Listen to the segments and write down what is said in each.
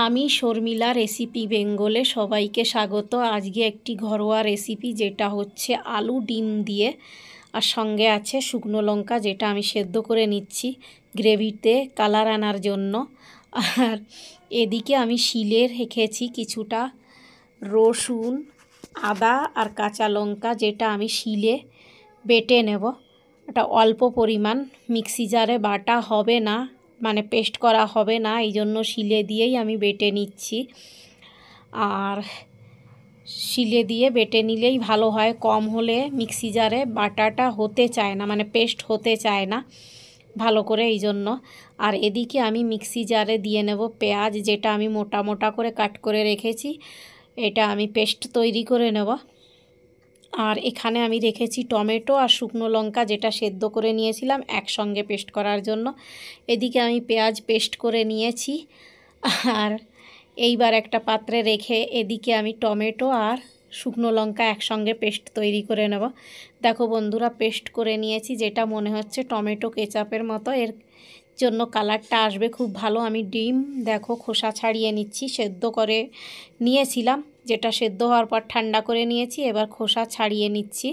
আমি শর্মিলা রেসিপি বেঙ্গলে সবাইকে স্বাগত। আজকে একটি ঘরোয়া রেসিপি, যেটা হচ্ছে আলু ডিম দিয়ে, আর সঙ্গে আছে শুকনো লঙ্কা, যেটা আমি সেদ্ধ করে নিচ্ছি গ্রেভিতে কালার আনার জন্য। আর এদিকে আমি শিলে রেখেছি কিছুটা রসুন, আদা আর কাঁচা লঙ্কা, যেটা আমি শিলে বেটে নেব। এটা অল্প পরিমাণ, মিক্সি জারে বাটা হবে না, মানে পেস্ট করা হবে না, এই জন্য শিলে দিয়েই আমি বেটে নিচ্ছি। আর শিলে দিয়ে বেটে নিলেই ভালো হয়, কম হলে মিক্সি জারে বাটাটা হতে চায় না, মানে পেস্ট হতে চায় না ভালো করে, এই জন্য। আর এদিকে আমি মিক্সি জারে দিয়ে নেব পেঁয়াজ, যেটা আমি মোটা মোটা করে কাট করে রেখেছি, এটা আমি পেস্ট তৈরি করে নেব। আর এখানে আমি রেখেছি টমেটো আর শুকনো লঙ্কা, যেটা সেদ্ধ করে নিয়েছিলাম একসঙ্গে পেস্ট করার জন্য। এদিকে আমি পেঁয়াজ পেস্ট করে নিয়েছি। আর এইবার একটা পাত্রে রেখে এদিকে আমি টমেটো আর শুকনো লঙ্কা একসঙ্গে পেস্ট তৈরি করে নেব। দেখো বন্ধুরা, পেস্ট করে নিয়েছি, যেটা মনে হচ্ছে টমেটো কেচাপের মতো, এর জন্য কালারটা আসবে খুব ভালো। আমি ডিম দেখো খোসা ছাড়িয়ে নিচ্ছি, সেদ্ধ করে নিয়েছিলাম, যেটা সেদ্ধ হওয়ার পর ঠান্ডা করে নিয়েছি, এবার খোসা ছাড়িয়ে নিচ্ছি।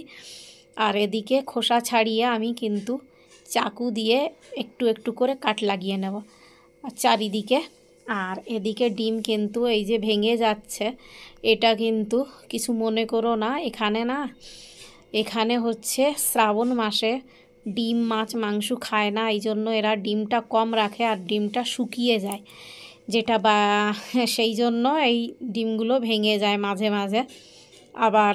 আর এদিকে খোসা ছাড়িয়ে আমি কিন্তু চাকু দিয়ে একটু একটু করে কাট লাগিয়ে নেব চারিদিকে। আর এদিকে ডিম কিন্তু এই যে ভেঙে যাচ্ছে, এটা কিন্তু কিছু মনে করো না। এখানে হচ্ছে শ্রাবণ মাসে ডিম মাছ মাংস খায় না, এই জন্য এরা ডিমটা কম রাখে আর ডিমটা শুকিয়ে যায়, যেটা বা সেই জন্য এই ডিমগুলো ভেঙে যায় মাঝে মাঝে। আবার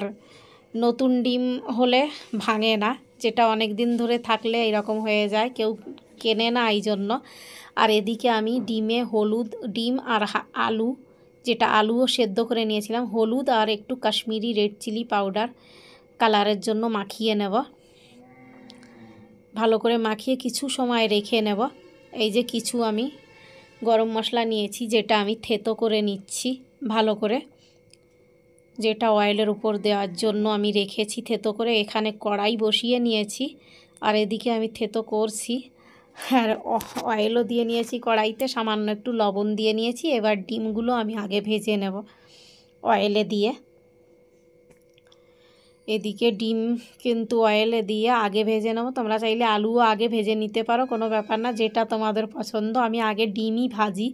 নতুন ডিম হলে ভাঙে না, যেটা অনেক দিন ধরে থাকলে এরকম হয়ে যায়, কেউ কেনে না এই জন্য। আর এদিকে আমি ডিম আর আলু, যেটা আলুও সেদ্ধ করে নিয়েছিলাম, হলুদ আর একটু কাশ্মীরি রেড চিলি পাউডার কালারের জন্য মাখিয়ে নেব। ভালো করে মাখিয়ে কিছু সময় রেখে নেব। এই যে কিছু আমি গরম মশলা নিয়েছি, যেটা আমি থেতো করে নিচ্ছি ভালো করে, যেটা অয়েলের উপর দেওয়ার জন্য আমি রেখেছি থেতো করে। এখানে কড়াই বসিয়ে নিয়েছি, আর এদিকে আমি থেতো করছি, আর অয়েলও দিয়ে নিয়েছি কড়াইতে, সামান্য একটু লবণ দিয়ে নিয়েছি। এবার ডিমগুলো আমি আগে ভেজে নেব অয়েলে দিয়ে। এদিকে ডিম কিন্তু অয়েলে দিয়ে আগে ভেজে নেব, তোমরা চাইলে আলুও আগে ভেজে নিতে পারো, কোনো ব্যাপার না, যেটা তোমাদের পছন্দ। আমি আগে ডিমই ভাজি,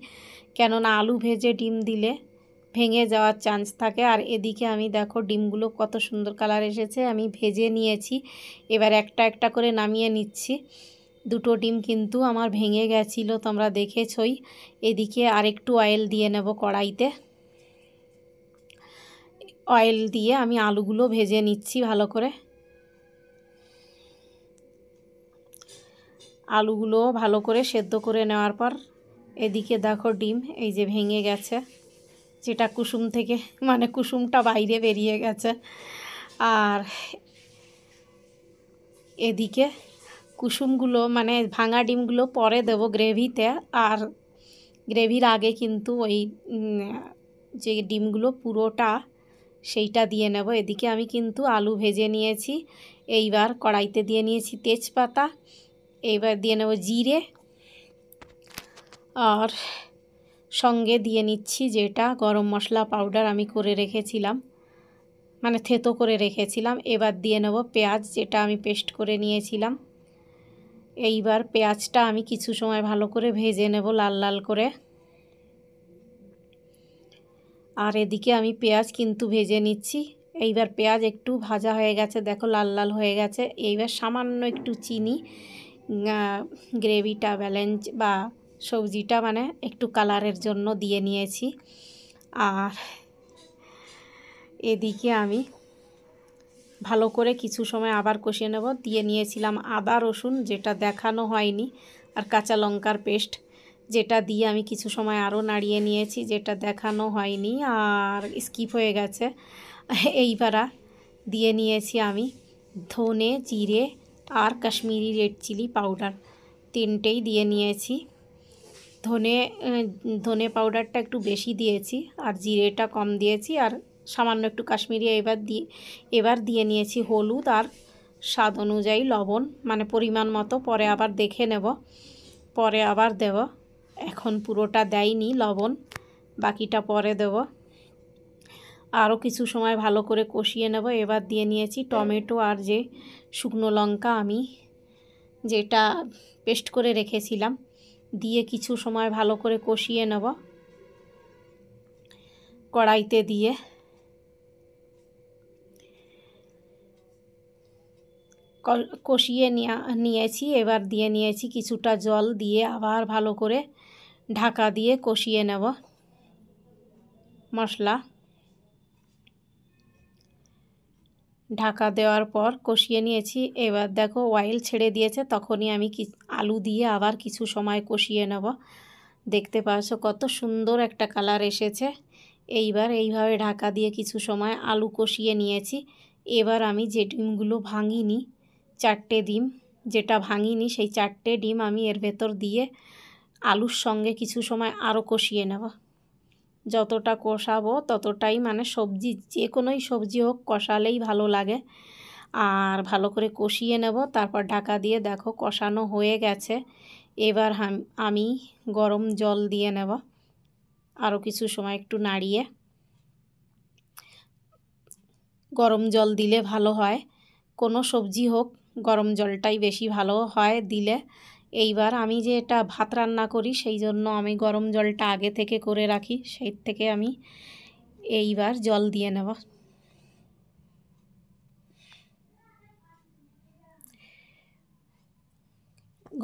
কেননা আলু ভেজে ডিম দিলে ভেঙে যাওয়ার চান্স থাকে। আর এদিকে আমি দেখো ডিমগুলো কত সুন্দর কালার এসেছে, আমি ভেজে নিয়েছি। এবার একটা একটা করে নামিয়ে নিচ্ছি। দুটো ডিম কিন্তু আমার ভেঙে গেছিলো, তোমরা দেখেছই। এদিকে আরেকটু অয়েল দিয়ে নেব কড়াইতে। অয়েল দিয়ে আমি আলুগুলো ভেজে নিচ্ছি ভালো করে। আলুগুলো ভালো করে সেদ্ধ করে নেওয়ার পর এদিকে দেখো ডিম এই যে ভেঙে গেছে, যেটা কুসুম থেকে, মানে কুসুমটা বাইরে বেরিয়ে গেছে। আর এদিকে কুসুমগুলো, মানে ভাঙা ডিমগুলো পরে দেব গ্রেভিতে, আর গ্রেভির আগে কিন্তু ওই যে ডিমগুলো পুরোটা সেইটা দিয়ে নেব। এদিকে আমি কিন্তু আলু ভেজে নিয়েছি। এইবার কড়াইতে দিয়ে নিয়েছি তেজপাতা, এইবার দিয়ে নেব জিরে, আর সঙ্গে দিয়ে নিচ্ছি যেটা গরম মশলা পাউডার আমি করে রেখেছিলাম, মানে থেতো করে রেখেছিলাম। এবার দিয়ে নেব পেঁয়াজ, যেটা আমি পেস্ট করে নিয়েছিলাম। এইবার পেঁয়াজটা আমি কিছু সময় ভালো করে ভেজে নেব লাল লাল করে। আর এদিকে আমি পেঁয়াজ কিন্তু ভেজে নিচ্ছি। এইবার পেঁয়াজ একটু ভাজা হয়ে গেছে, দেখো লাল লাল হয়ে গেছে। এইবার সামান্য একটু চিনি, গ্রেভিটা ব্যালেন্স বা সবজিটা মানে একটু কালারের জন্য দিয়ে নিয়েছি। আর এদিকে আমি ভালো করে কিছু সময় আবার কষিয়ে নেব। দিয়ে নিয়েছিলাম আদা রসুন, যেটা দেখানো হয়নি, আর কাঁচা লঙ্কার পেস্ট, যেটা দিয়ে আমি কিছু সময় আরও নাড়িয়ে নিয়েছি, যেটা দেখানো হয়নি আর স্কিপ হয়ে গেছে। এইবার দিয়ে নিয়েছি আমি ধনে, জিরে আর কাশ্মীরি রেড চিলি পাউডার, তিনটেই দিয়ে নিয়েছি। ধনে পাউডারটা একটু বেশি দিয়েছি, আর জিরেটা কম দিয়েছি, আর সামান্য একটু কাশ্মীরি এবার দিয়ে নিয়েছি হলুদ আর স্বাদ অনুযায়ী লবণ, মানে পরিমাণ মতো, পরে আবার দেখে নেব, পরে আবার দেব। এখন পুরোটা দেয়নি লবণ, বাকিটা পরে দেব। আরও কিছু সময় ভালো করে কষিয়ে নেব। এবার দিয়ে নিয়েছি টমেটো আর যে শুকনো লঙ্কা আমি যেটা পেস্ট করে রেখেছিলাম, দিয়ে কিছু সময় ভালো করে কষিয়ে নেব কড়াইতে দিয়ে। কষিয়ে নিয়েছি। এবার দিয়ে নিয়েছি কিছুটা জল, দিয়ে আবার ভালো করে ঢাকা দিয়ে কষিয়ে নেব মশলা। ঢাকা দেওয়ার পর কষিয়ে নিয়েছি। এবার দেখো অয়েল ছেড়ে দিয়েছে, তখনই আমি আলু দিয়ে আবার কিছু সময় কষিয়ে নেব। দেখতে পাচ্ছ কত সুন্দর একটা কালার এসেছে। এইবার এইভাবে ঢাকা দিয়ে কিছু সময় আলু কষিয়ে নিয়েছি। এবার আমি যে ডিমগুলো ভাঙিনি, 4টে ডিম যেটা ভাঙিনি, সেই 4টে ডিম আমি এর ভেতর দিয়ে আলুর সঙ্গে কিছু সময় আরও কষিয়ে নেব। যতটা কষাবো ততটাই মানে সবজি, যে কোনোই সবজি হোক কষালেই ভালো লাগে। আর ভালো করে কষিয়ে নেব। তারপর ঢাকা দিয়ে দেখো কষানো হয়ে গেছে। এবার আমি গরম জল দিয়ে নেব, আরও কিছু সময় একটু নাড়িয়ে। গরম জল দিলে ভালো হয়, কোনো সবজি হোক গরম জলটাই বেশি ভালো হয় দিলে। এইবার আমি যে এটা ভাত রান্না করি, সেই জন্য আমি গরম জলটা আগে থেকে করে রাখি, সেই থেকে আমি এইবার জল দিয়ে নেব।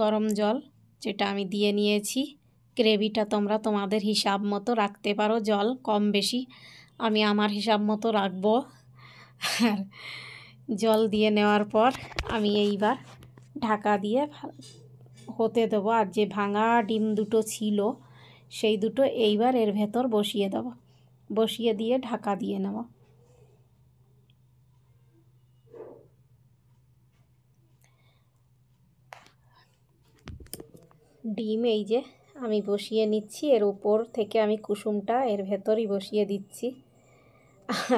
গরম জল যেটা আমি দিয়ে নিয়েছি। গ্রেভিটা তোমরা তোমাদের হিসাব মতো রাখতে পারো, জল কম বেশি। আমি আমার হিসাব মতো রাখবো। আর জল দিয়ে নেওয়ার পর আমি এইবার ঢাকা দিয়ে হতে দেবো। আর যে ভাঙা ডিম দুটো ছিল, সেই দুটো এইবার এর ভেতর বসিয়ে দেব। বসিয়ে দিয়ে ঢাকা দিয়ে নেব। ডিম এই যে আমি বসিয়ে নিচ্ছি, এর উপর থেকে আমি কুসুমটা এর ভেতরই বসিয়ে দিচ্ছি।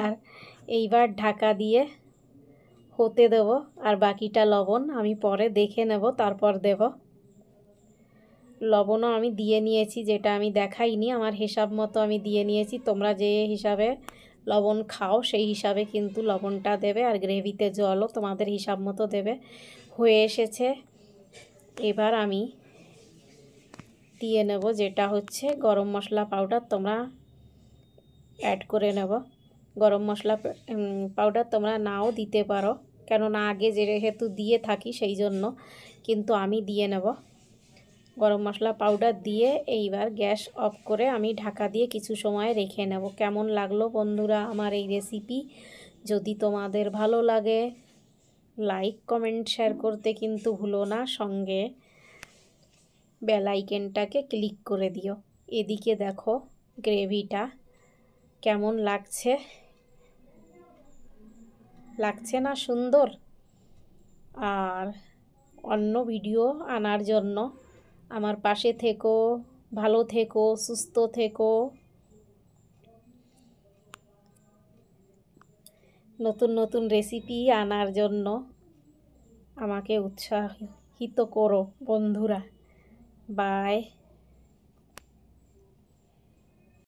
আর এইবার ঢাকা দিয়ে হতে দেব। আর বাকিটা লবণ আমি পরে দেখে নেব, তারপর দেব। লবণও আমি দিয়ে নিয়েছি, যেটা আমি দেখাইনি, আমার হিসাব মতো আমি দিয়ে নিয়েছি। তোমরা যে হিসাবে লবণ খাও সেই হিসাবে কিন্তু লবণটা দেবে। আর গ্রেভিতে জলও তোমাদের হিসাব মতো দেবে। হয়ে এসেছে। এবার আমি দিয়ে নেব যেটা হচ্ছে গরম মশলা পাউডার। তোমরা অ্যাড করে নেব। গরম মশলা পাউডার তোমরা নাও দিতে পারো, কেননা আগে যেহেতু দিয়ে থাকি সেই জন্য, কিন্তু আমি দিয়ে নেব গরম মশলা পাউডার দিয়ে। এইবার গ্যাস অফ করে আমি ঢাকা দিয়ে কিছু সময় রেখে নেব। কেমন লাগলো বন্ধুরা আমার এই রেসিপি? যদি তোমাদের ভালো লাগে লাইক কমেন্ট শেয়ার করতে কিন্তু ভুলো না, সঙ্গে বেল আইকনটাকে ক্লিক করে দিও। এদিকে দেখো গ্রেভিটা কেমন লাগছে, লাগছে না সুন্দর? আর অন্য ভিডিও আনার জন্য আমার পাশে থেকো, ভালো থেকো, সুস্থ থেকো। নতুন নতুন রেসিপি আনার জন্য আমাকে উৎসাহিত করো বন্ধুরা। বাই।